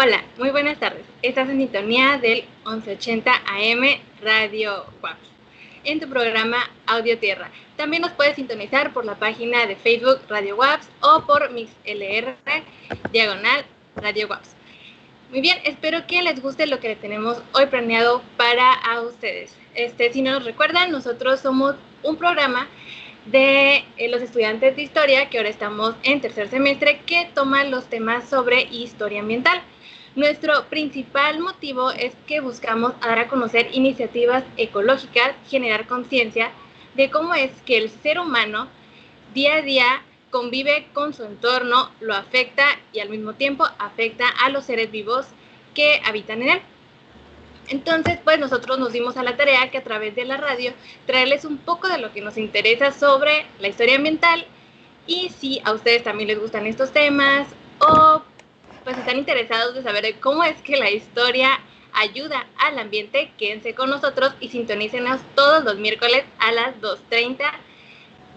Hola, muy buenas tardes. Estás en sintonía del 1180 AM Radio WAPS, en tu programa Audio Tierra. También nos puedes sintonizar por la página de Facebook Radio WAPS o por MixLR /Radio WAPS. Muy bien, espero que les guste lo que tenemos hoy planeado para ustedes. Si no nos recuerdan, nosotros somos un programa de los estudiantes de historia que ahora estamos en tercer semestre, que toman los temas sobre historia ambiental. Nuestro principal motivo es que buscamos dar a conocer iniciativas ecológicas, generar conciencia de cómo es que el ser humano día a día convive con su entorno, lo afecta y al mismo tiempo afecta a los seres vivos que habitan en él. Entonces, pues nosotros nos dimos a la tarea que a través de la radio traerles un poco de lo que nos interesa sobre la historia ambiental, y si a ustedes también les gustan estos temas o pues están interesados de saber cómo es que la historia ayuda al ambiente, quédense con nosotros y sintonícenos todos los miércoles a las 2:30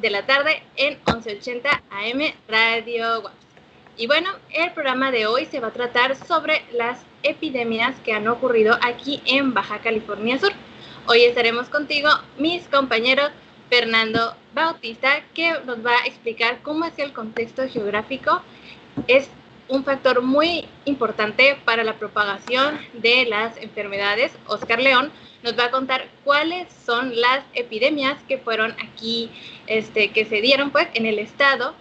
de la tarde en 1180 AM Radio WAPS. Y bueno, el programa de hoy se va a tratar sobre las epidemias que han ocurrido aquí en Baja California Sur. Hoy estaremos contigo, mis compañeros Fernando Bautista, que nos va a explicar cómo es que el contexto geográfico es un factor muy importante para la propagación de las enfermedades. Oscar León nos va a contar cuáles son las epidemias que fueron aquí, que se dieron pues en el estado.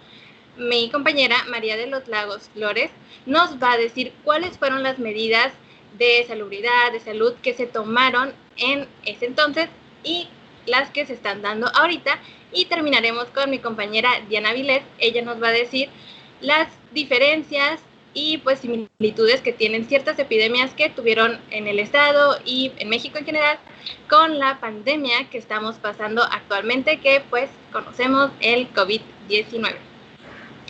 Mi compañera María de los Lagos Flores nos va a decir cuáles fueron las medidas de salubridad, de salud que se tomaron en ese entonces y las que se están dando ahorita. Y terminaremos con mi compañera Diana Vilés. Ella nos va a decir las diferencias y pues similitudes que tienen ciertas epidemias que tuvieron en el estado y en México en general con la pandemia que estamos pasando actualmente, que pues conocemos el COVID-19.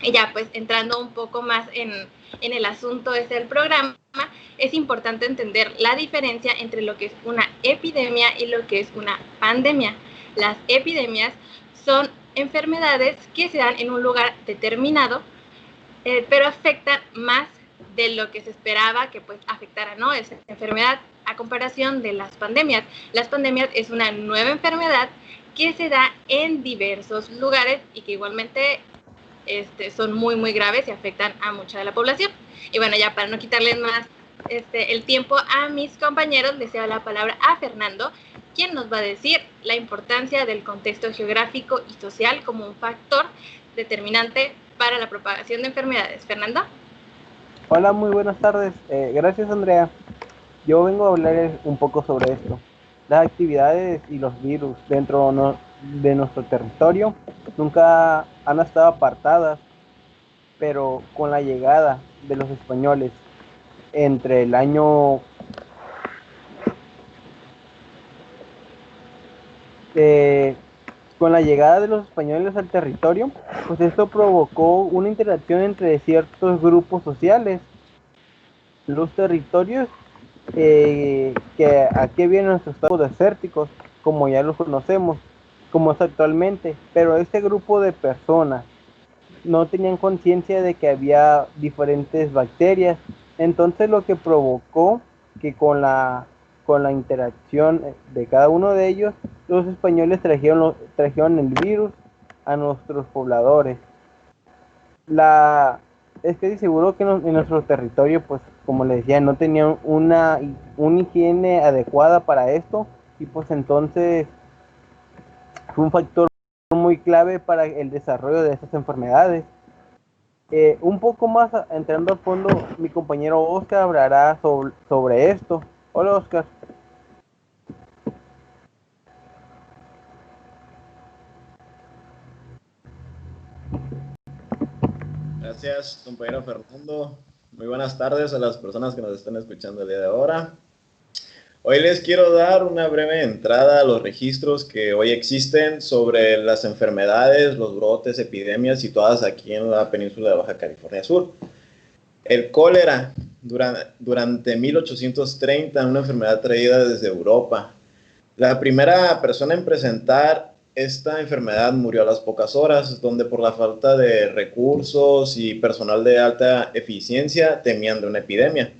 Y ya pues entrando un poco más en el asunto del programa, es importante entender la diferencia entre lo que es una epidemia y lo que es una pandemia. Las epidemias son enfermedades que se dan en un lugar determinado, pero afectan más de lo que se esperaba que pues afectara, ¿no? Esa enfermedad, a comparación de las pandemias. Las pandemias es una nueva enfermedad que se da en diversos lugares y que igualmente son muy, muy graves y afectan a mucha de la población. Y bueno, ya para no quitarles más el tiempo a mis compañeros, les cedo la palabra a Fernando, quien nos va a decir la importancia del contexto geográfico y social como un factor determinante para la propagación de enfermedades. Fernando. Hola, muy buenas tardes. Gracias, Andrea. Yo vengo a hablar un poco sobre esto. Las actividades y los virus dentro de nuestro territorio nunca han estado apartadas, pero con la llegada de los españoles entre el año con la llegada de los españoles al territorio, pues esto provocó una interacción entre ciertos grupos sociales. Los territorios que aquí vienen nuestros estados desérticos, como ya los conocemos, como es actualmente, pero este grupo de personas no tenían conciencia de que había diferentes bacterias. Entonces lo que provocó que con la interacción de cada uno de ellos, los españoles trajeron el virus a nuestros pobladores. Es que seguro que en nuestro territorio, pues como les decía, no tenían una higiene adecuada para esto, y pues entonces fue un factor muy clave para el desarrollo de estas enfermedades. Un poco más entrando a fondo, mi compañero Oscar hablará sobre esto. Hola, Oscar. Gracias, compañero Fernando. Muy buenas tardes a las personas que nos están escuchando el día de ahora. Hoy les quiero dar una breve entrada a los registros que hoy existen sobre las enfermedades, los brotes, epidemias situadas aquí en la península de Baja California Sur. El cólera, durante 1830, una enfermedad traída desde Europa. La primera persona en presentar esta enfermedad murió a las pocas horas, donde por la falta de recursos y personal de alta eficiencia temían de una epidemia.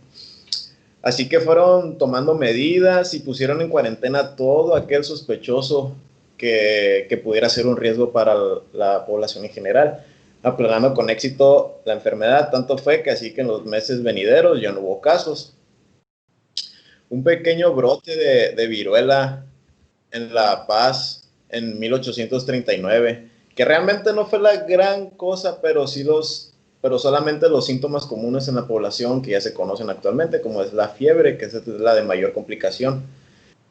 Así que fueron tomando medidas y pusieron en cuarentena todo aquel sospechoso que pudiera ser un riesgo para la población en general, aplanando con éxito la enfermedad. Tanto fue que así que en los meses venideros ya no hubo casos. Un pequeño brote de viruela en La Paz en 1839, que realmente no fue la gran cosa, pero solamente los síntomas comunes en la población que ya se conocen actualmente, como es la fiebre, que es la de mayor complicación.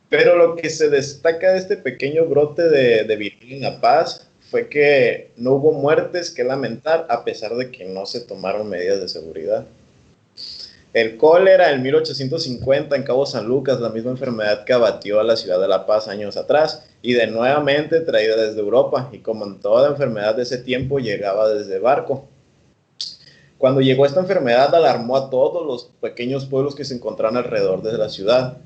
Pero lo que se destaca de este pequeño brote de viruela en La Paz fue que no hubo muertes que lamentar, a pesar de que no se tomaron medidas de seguridad. El cólera en 1850 en Cabo San Lucas, la misma enfermedad que abatió a la ciudad de La Paz años atrás, y de nuevamente traída desde Europa, y como en toda enfermedad de ese tiempo, llegaba desde barco. Cuando llegó esta enfermedad, alarmó a todos los pequeños pueblos que se encontraban alrededor de la ciudad.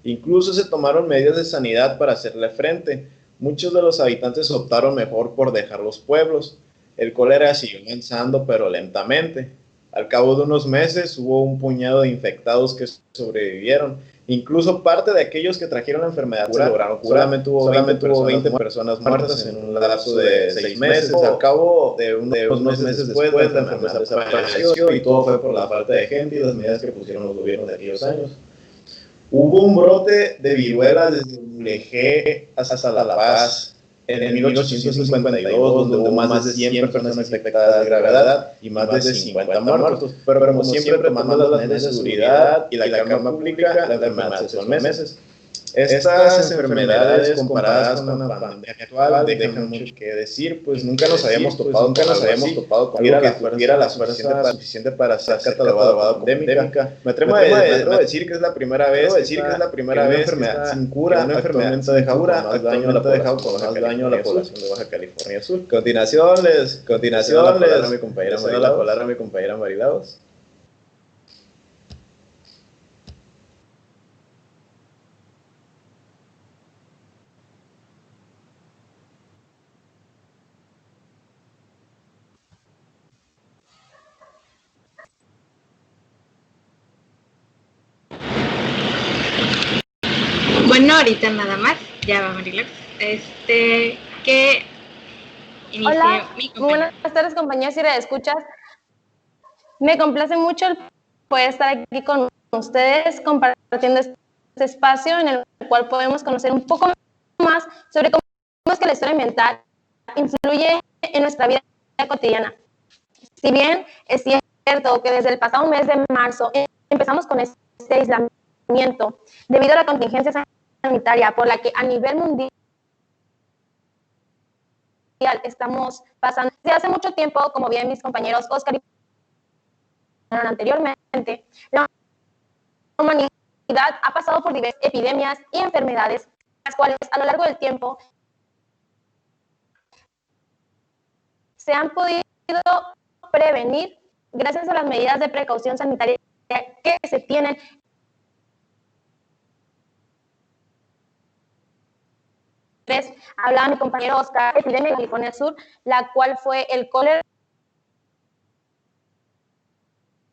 Incluso se tomaron medidas de sanidad para hacerle frente. Muchos de los habitantes optaron mejor por dejar los pueblos. El cólera siguió avanzando, pero lentamente. Al cabo de unos meses hubo un puñado de infectados que sobrevivieron. Incluso parte de aquellos que trajeron la enfermedad se lograron curar. Solamente hubo 20 personas muertas en un lapso de 6 meses. Al cabo de unos meses después, la enfermedad desapareció y todo fue por la falta de gente y las medidas que pusieron los gobiernos de aquellos años. Hubo un brote de viruela desde Mulegé hasta La Paz en 1852, donde hubo más de 100 personas infectadas de gravedad y más de 50 muertos. Pero como siempre, tomando las medidas de seguridad y la calma pública, la enfermedad cesó en meses. Estas enfermedades comparadas con la pandemia actual dejan mucho que decir, pues nunca nos habíamos topado con algo que tuviera la fuerza suficiente para ser catalogado como pandémica. Me atrevo a decir que es la primera vez que una enfermedad sin cura actualmente ha dejado con más daño a la población de Baja California Sur. Continuación les a mi compañera Marilaos. Bueno, ahorita nada más, ya va Marilax. Que inicie. Hola, muy buenas tardes, compañeros y escuchas. Me complace mucho el poder estar aquí con ustedes compartiendo este espacio en el cual podemos conocer un poco más sobre cómo es que la historia ambiental influye en nuestra vida cotidiana. Si bien es cierto que desde el pasado mes de marzo empezamos con este aislamiento debido a la contingencia sanitaria por la que a nivel mundial estamos pasando desde hace mucho tiempo, como bien mis compañeros Oscar y anteriormente, la humanidad ha pasado por diversas epidemias y enfermedades, las cuales a lo largo del tiempo se han podido prevenir gracias a las medidas de precaución sanitaria que se tienen. Hablaba mi compañero Oscar, epidemia de California Sur, la cual fue el cólera.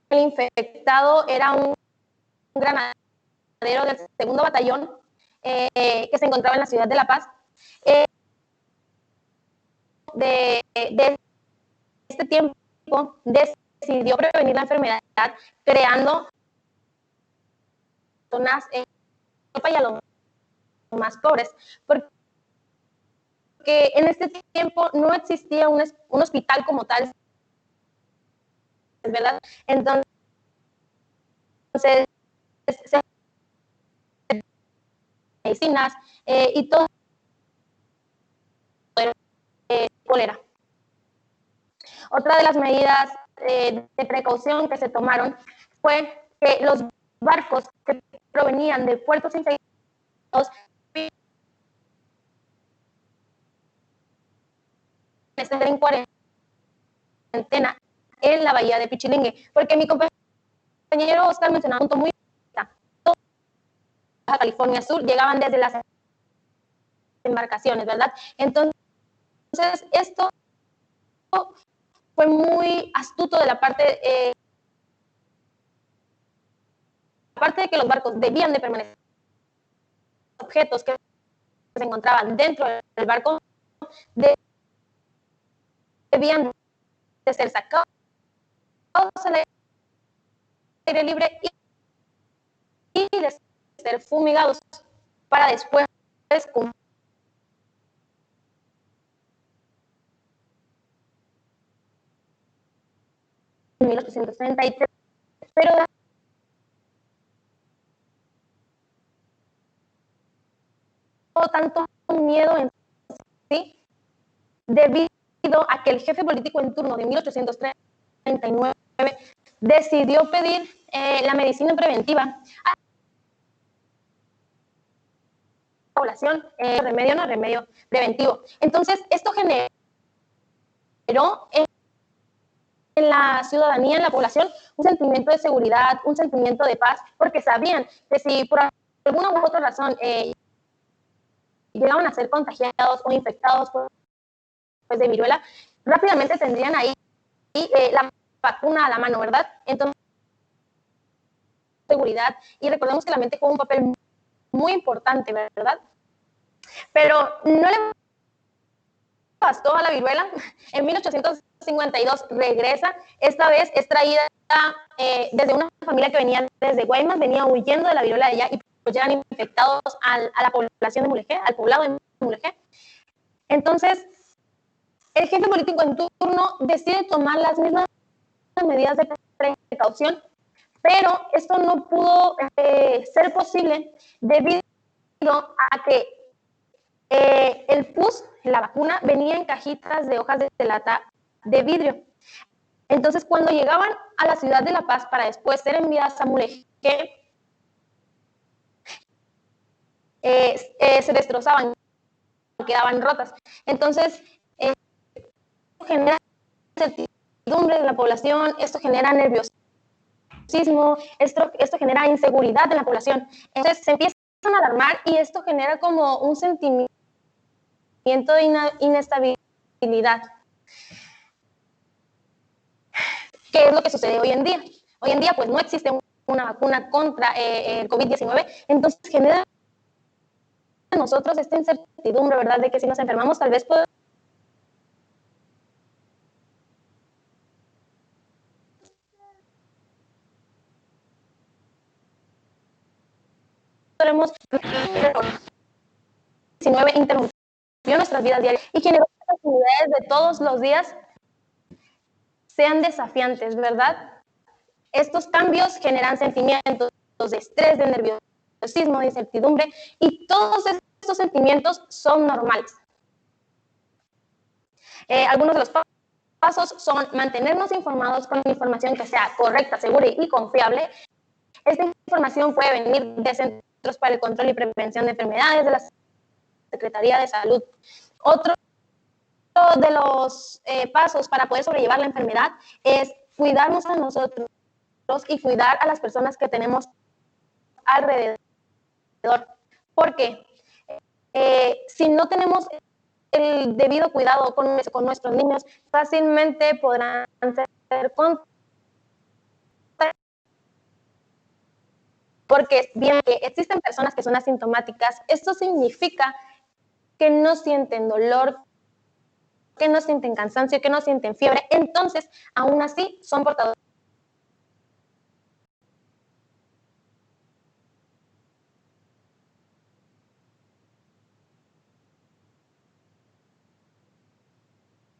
El infectado era un granadero del 2º batallón que se encontraba en la ciudad de La Paz. De este tiempo decidió prevenir la enfermedad creando zonas y a los más pobres, porque en este tiempo no existía un hospital como tal, ¿verdad? Entonces, medicinas y todo cólera. Otra de las medidas de precaución que se tomaron fue que los barcos que provenían de puertos infectados estar en cuarentena en la bahía de Pichilingue, porque mi compañero Oscar mencionaba un punto muy importante. Baja California Sur llegaban desde las embarcaciones, ¿verdad? Entonces, esto fue muy astuto de la parte aparte de que los barcos debían de permanecer, objetos que se encontraban dentro del barco debían de ser sacados al aire libre y de ser fumigados para después cumplir en 1833. Pero tanto miedo en sí debido a que el jefe político en turno de 1839 decidió pedir la medicina preventiva a la población, remedio preventivo. Entonces, esto generó en la ciudadanía, en la población, un sentimiento de seguridad, un sentimiento de paz, porque sabían que si por alguna u otra razón llegaban a ser contagiados o infectados de viruela, rápidamente tendrían ahí la vacuna a la mano, ¿verdad? Entonces, seguridad, y recordemos que la mente juega un papel muy importante, ¿verdad? Pero no le bastó a la viruela. En 1852 regresa, esta vez es traída desde una familia que venía desde Guaymas, venía huyendo de la viruela de allá y pues llegan infectados a la población de Mulegé, al poblado de Mulegé. Entonces, el jefe político en turno decide tomar las mismas medidas de precaución, pero esto no pudo ser posible debido a que el pus, la vacuna, venía en cajitas de hojas de lata de vidrio. Entonces, cuando llegaban a la ciudad de La Paz para después ser enviadas a Mulegé, se destrozaban, quedaban rotas. Entonces, genera incertidumbre en la población, esto genera nerviosismo, esto genera inseguridad en la población. Entonces, se empiezan a alarmar y esto genera como un sentimiento de inestabilidad. ¿Qué es lo que sucede hoy en día? Hoy en día, pues, no existe una vacuna contra el COVID-19, entonces genera en nosotros esta incertidumbre, ¿verdad? De que si nos enfermamos, tal vez podremos 19 interrumpió nuestras vidas diarias y generó que las actividades de todos los días sean desafiantes, ¿verdad? Estos cambios generan sentimientos de estrés, de nerviosismo, de incertidumbre, y todos estos sentimientos son normales. Algunos de los pasos son mantenernos informados con información que sea correcta, segura y confiable. Esta información puede venir de Centros para el Control y Prevención de Enfermedades, de la Secretaría de Salud. Otro de los pasos para poder sobrellevar la enfermedad es cuidarnos a nosotros y cuidar a las personas que tenemos alrededor. Porque si no tenemos el debido cuidado con nuestros niños, fácilmente podrán ser contagiados. Porque bien que existen personas que son asintomáticas, esto significa que no sienten dolor, que no sienten cansancio, que no sienten fiebre, entonces aún así son portadores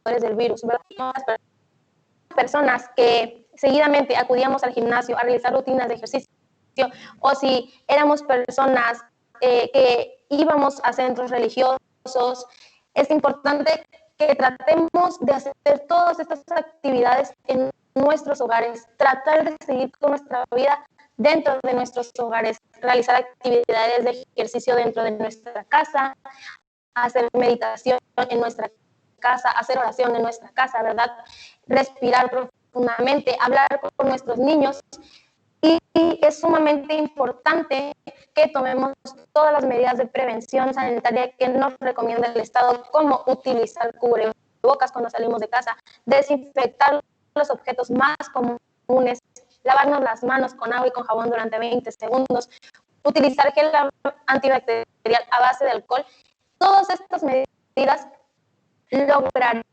del virus, ¿verdad? Las personas que seguidamente acudíamos al gimnasio a realizar rutinas de ejercicio, o si éramos personas que íbamos a centros religiosos, es importante que tratemos de hacer todas estas actividades en nuestros hogares, tratar de seguir con nuestra vida dentro de nuestros hogares, realizar actividades de ejercicio dentro de nuestra casa, hacer meditación en nuestra casa, hacer oración en nuestra casa, ¿verdad? Respirar profundamente, hablar con nuestros niños. Y es sumamente importante que tomemos todas las medidas de prevención sanitaria que nos recomienda el Estado, como utilizar cubrebocas cuando salimos de casa, desinfectar los objetos más comunes lavarnos las manos con agua y con jabón durante 20 segundos, utilizar gel antibacterial a base de alcohol. Todas estas medidas lograrán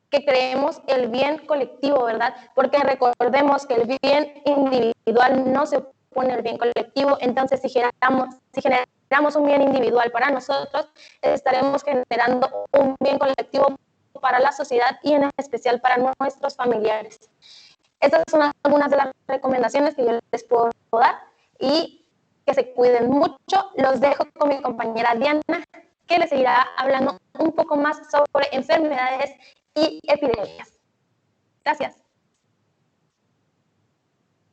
que creemos el bien colectivo, ¿verdad? Porque recordemos que el bien individual no se opone al bien colectivo. Entonces, si generamos un bien individual para nosotros, estaremos generando un bien colectivo para la sociedad y en especial para nuestros familiares. Estas son algunas de las recomendaciones que yo les puedo dar, y que se cuiden mucho. Los dejo con mi compañera Diana, que les seguirá hablando un poco más sobre enfermedades y epidemias. Gracias.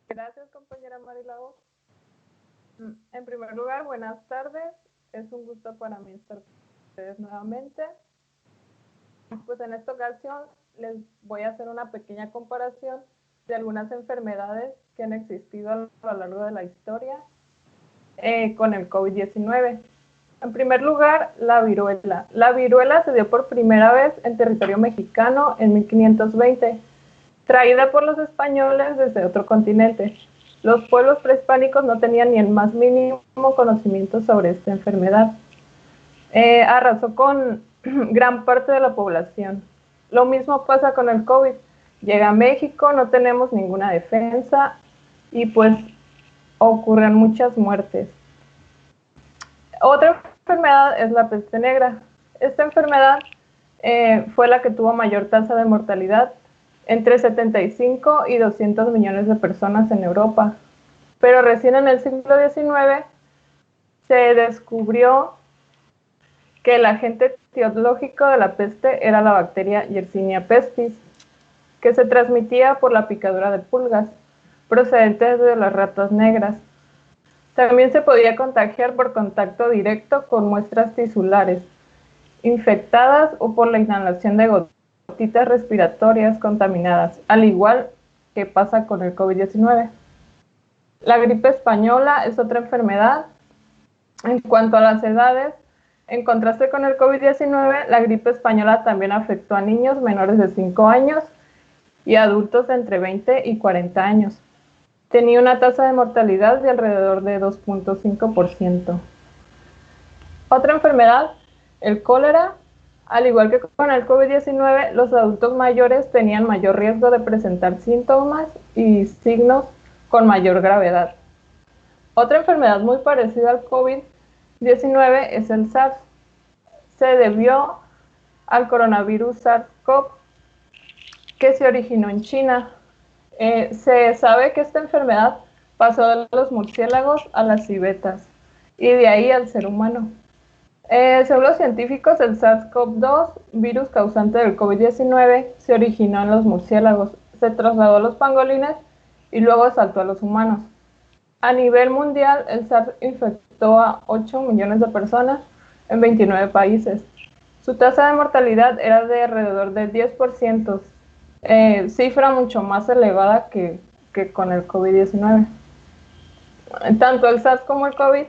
Gracias, compañera Marilao. En primer lugar, buenas tardes. Es un gusto para mí estar con ustedes nuevamente. Pues en esta ocasión les voy a hacer una pequeña comparación de algunas enfermedades que han existido a lo largo de la historia con el COVID-19. En primer lugar, la viruela. La viruela se dio por primera vez en territorio mexicano en 1520, traída por los españoles desde otro continente. Los pueblos prehispánicos no tenían ni el más mínimo conocimiento sobre esta enfermedad. Arrasó con gran parte de la población. Lo mismo pasa con el COVID. Llega a México, no tenemos ninguna defensa y pues ocurren muchas muertes. Otra enfermedad es la peste negra. Esta enfermedad fue la que tuvo mayor tasa de mortalidad, entre 75 y 200 millones de personas en Europa. Pero recién en el siglo XIX se descubrió que el agente etiológico de la peste era la bacteria Yersinia pestis, que se transmitía por la picadura de pulgas procedentes de las ratas negras. También se podía contagiar por contacto directo con muestras tisulares infectadas o por la inhalación de gotitas respiratorias contaminadas, al igual que pasa con el COVID-19. La gripe española es otra enfermedad. En cuanto a las edades, en contraste con el COVID-19, la gripe española también afectó a niños menores de 5 años y adultos de entre 20 y 40 años. Tenía una tasa de mortalidad de alrededor de 2.5%. Otra enfermedad, el cólera. Al igual que con el COVID-19, los adultos mayores tenían mayor riesgo de presentar síntomas y signos con mayor gravedad. Otra enfermedad muy parecida al COVID-19 es el SARS. Se debió al coronavirus SARS-CoV, que se originó en China. Se sabe que esta enfermedad pasó de los murciélagos a las civetas y de ahí al ser humano. Según los científicos, el SARS-CoV-2, virus causante del COVID-19, se originó en los murciélagos, se trasladó a los pangolines y luego saltó a los humanos. A nivel mundial, el SARS infectó a 8 millones de personas en 29 países. Su tasa de mortalidad era de alrededor del 10%, cifra mucho más elevada que con el COVID-19. Tanto el SARS como el COVID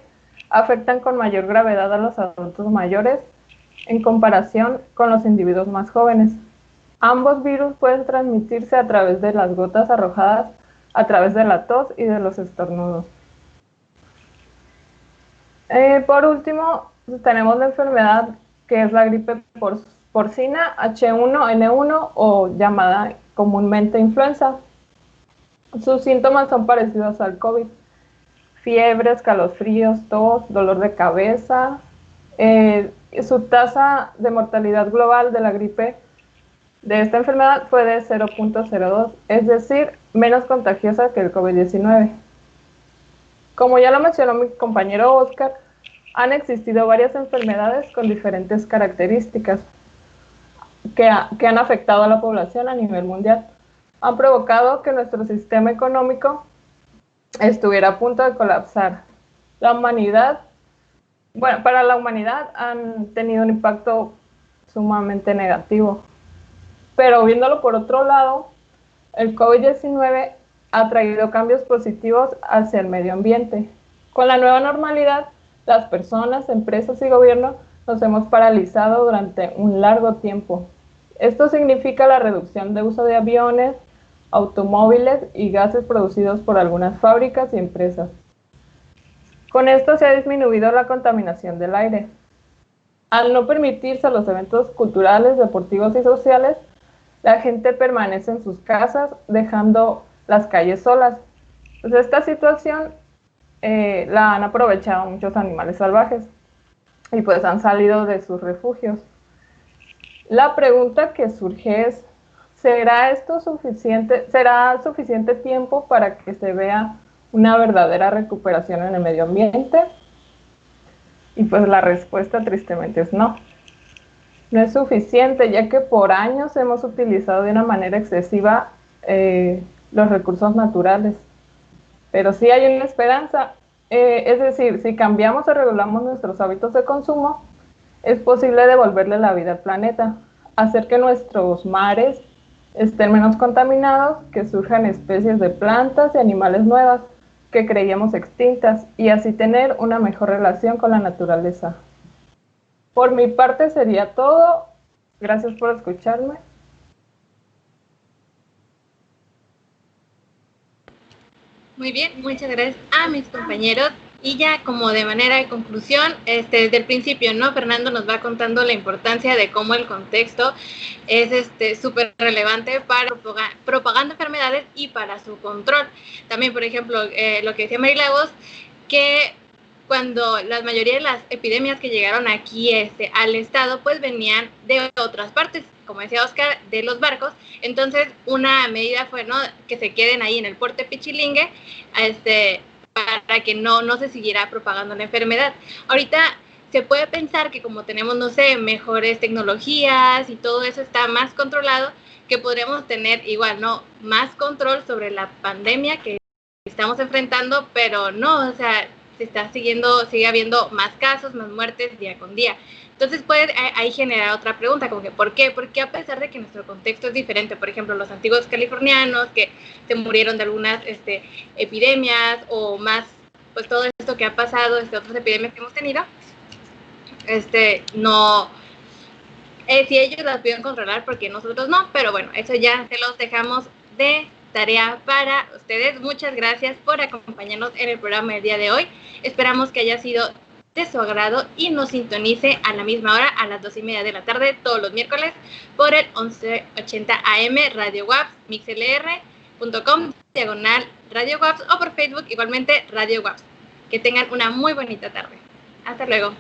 afectan con mayor gravedad a los adultos mayores en comparación con los individuos más jóvenes. Ambos virus pueden transmitirse a través de las gotas arrojadas a través de la tos y de los estornudos. Por último, tenemos la enfermedad que es la gripe porcina H1N1 o llamada comúnmente influenza. Sus síntomas son parecidos al COVID: fiebre, escalofríos, tos, dolor de cabeza. Su tasa de mortalidad global de la gripe de esta enfermedad fue de 0.02, es decir, menos contagiosa que el COVID-19. Como ya lo mencionó mi compañero Oscar, han existido varias enfermedades con diferentes características que han afectado a la población a nivel mundial. Han provocado que nuestro sistema económico estuviera a punto de colapsar. Para la humanidad han tenido un impacto sumamente negativo. Pero viéndolo por otro lado, el COVID-19 ha traído cambios positivos hacia el medio ambiente. Con la nueva normalidad, las personas, empresas y gobiernos nos hemos paralizado durante un largo tiempo. Esto significa la reducción de uso de aviones, automóviles y gases producidos por algunas fábricas y empresas. Con esto se ha disminuido la contaminación del aire. Al no permitirse los eventos culturales, deportivos y sociales, la gente permanece en sus casas, dejando las calles solas. Pues esta situación la han aprovechado muchos animales salvajes y pues han salido de sus refugios. La pregunta que surge es, ¿será suficiente tiempo para que se vea una verdadera recuperación en el medio ambiente? Y pues la respuesta tristemente es no. No es suficiente, ya que por años hemos utilizado de una manera excesiva los recursos naturales. Pero sí hay una esperanza. Es decir, si cambiamos o regulamos nuestros hábitos de consumo, es posible devolverle la vida al planeta, hacer que nuestros mares estén menos contaminados, que surjan especies de plantas y animales nuevas que creíamos extintas y así tener una mejor relación con la naturaleza. Por mi parte sería todo. Gracias por escucharme. Muy bien, muchas gracias a mis compañeros. Y ya como de manera de conclusión, desde el principio, ¿no? Fernando nos va contando la importancia de cómo el contexto es súper relevante para propagando enfermedades y para su control. También, por ejemplo, lo que decía Mary Lagos, que cuando la mayoría de las epidemias que llegaron aquí al estado, pues venían de otras partes, como decía Oscar, de los barcos. Entonces, una medida fue, ¿no?, que se queden ahí en el puerto de Pichilingue, para que no se siguiera propagando la enfermedad. Ahorita se puede pensar que como tenemos, no sé, mejores tecnologías y todo eso está más controlado, que podríamos tener igual, ¿no?, más control sobre la pandemia que estamos enfrentando, pero no, o sea, sigue habiendo más casos, más muertes día con día. Entonces puede ahí generar otra pregunta, como que ¿por qué? Porque a pesar de que nuestro contexto es diferente, por ejemplo, los antiguos californianos que se murieron de algunas epidemias o más, pues todo esto que ha pasado, otras epidemias que hemos tenido, no, si ellos las pudieron controlar, porque nosotros no, pero bueno, eso ya se los dejamos de tarea para ustedes. Muchas gracias por acompañarnos en el programa del día de hoy. Esperamos que haya sido de su agrado y nos sintonice a la misma hora, a las 2:30 de la tarde, todos los miércoles, por el 1180 AM Radio WAPS, mixlr.com, /Radio WAPS, o por Facebook igualmente Radio WAPS. Que tengan una muy bonita tarde. Hasta luego.